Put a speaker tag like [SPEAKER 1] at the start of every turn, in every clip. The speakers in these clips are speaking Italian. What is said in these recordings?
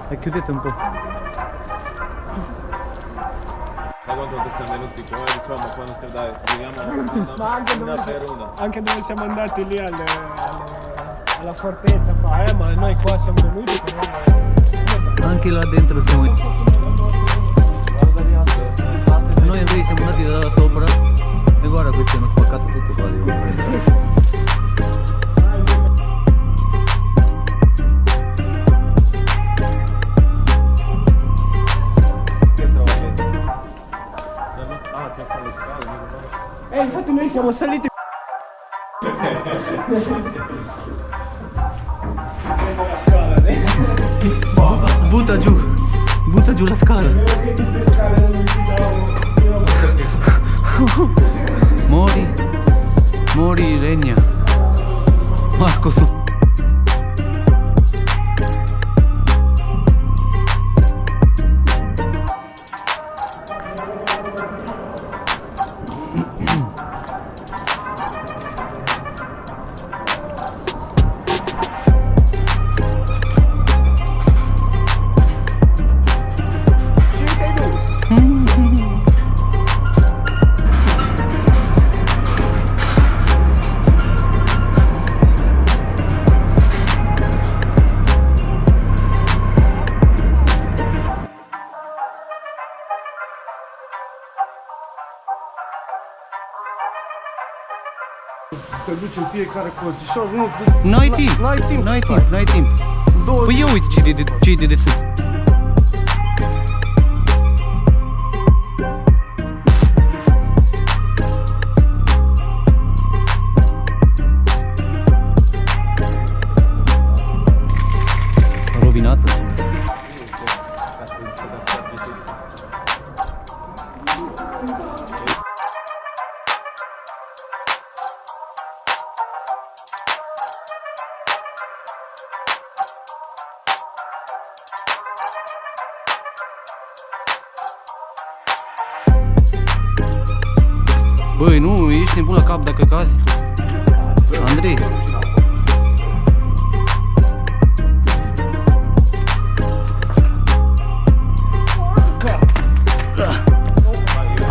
[SPEAKER 1] Chiudete un po'.
[SPEAKER 2] Da quanto che siamo venuti qua, diciamo, quando se dai, veniamo una per una.
[SPEAKER 3] Anche dove siamo andati lì alla fortezza fa, ma noi qua siamo venuti però...
[SPEAKER 1] Anche là dentro siamo. Noi invece siamo andati da là sopra e guarda questi hanno spaccato tutto qua, devo prendere.
[SPEAKER 3] Infatti noi siamo saliti. La scala,
[SPEAKER 1] Butta giù la scala. Mori regna. Marco su.
[SPEAKER 3] Te duci în fiecare colțișor, nu...
[SPEAKER 1] N-ai timp. Păi ia uite ce-i de desubt. Rovinată. Băi, nu, ești nebun la cap dacă cazi. Andrei.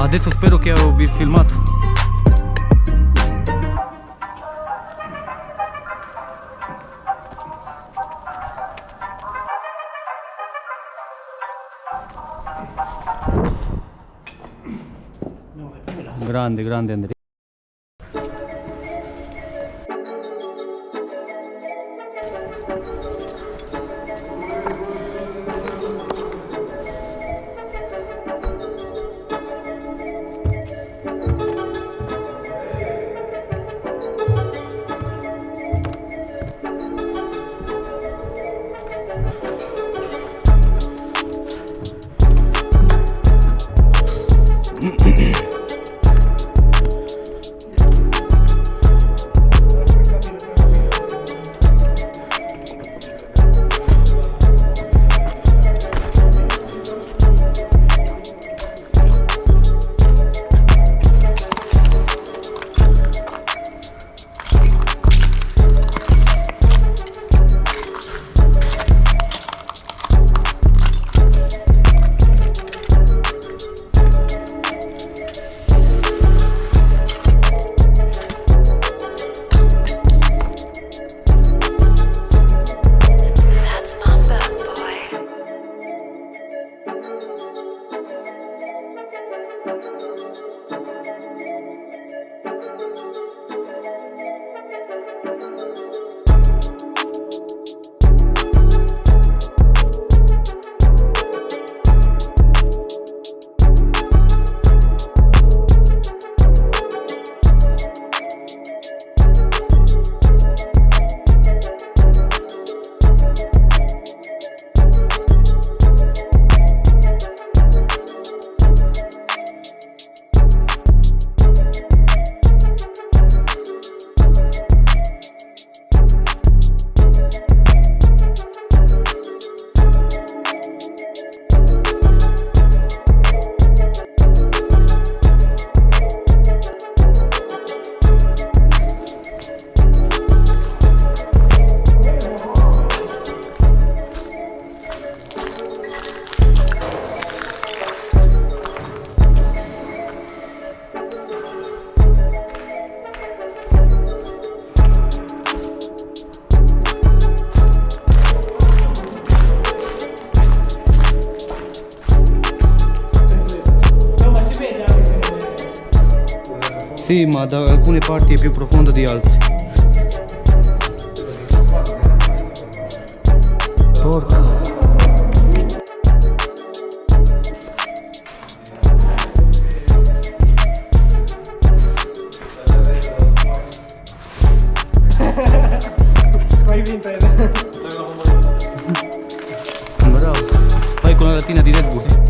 [SPEAKER 1] Adesso spero che vi filmato. Grande Andrea. Sì, ma da alcune parti è più profondo di altre. Porca.
[SPEAKER 3] Hai vinto.
[SPEAKER 1] Bravo. Vai con la latina di Red Bull.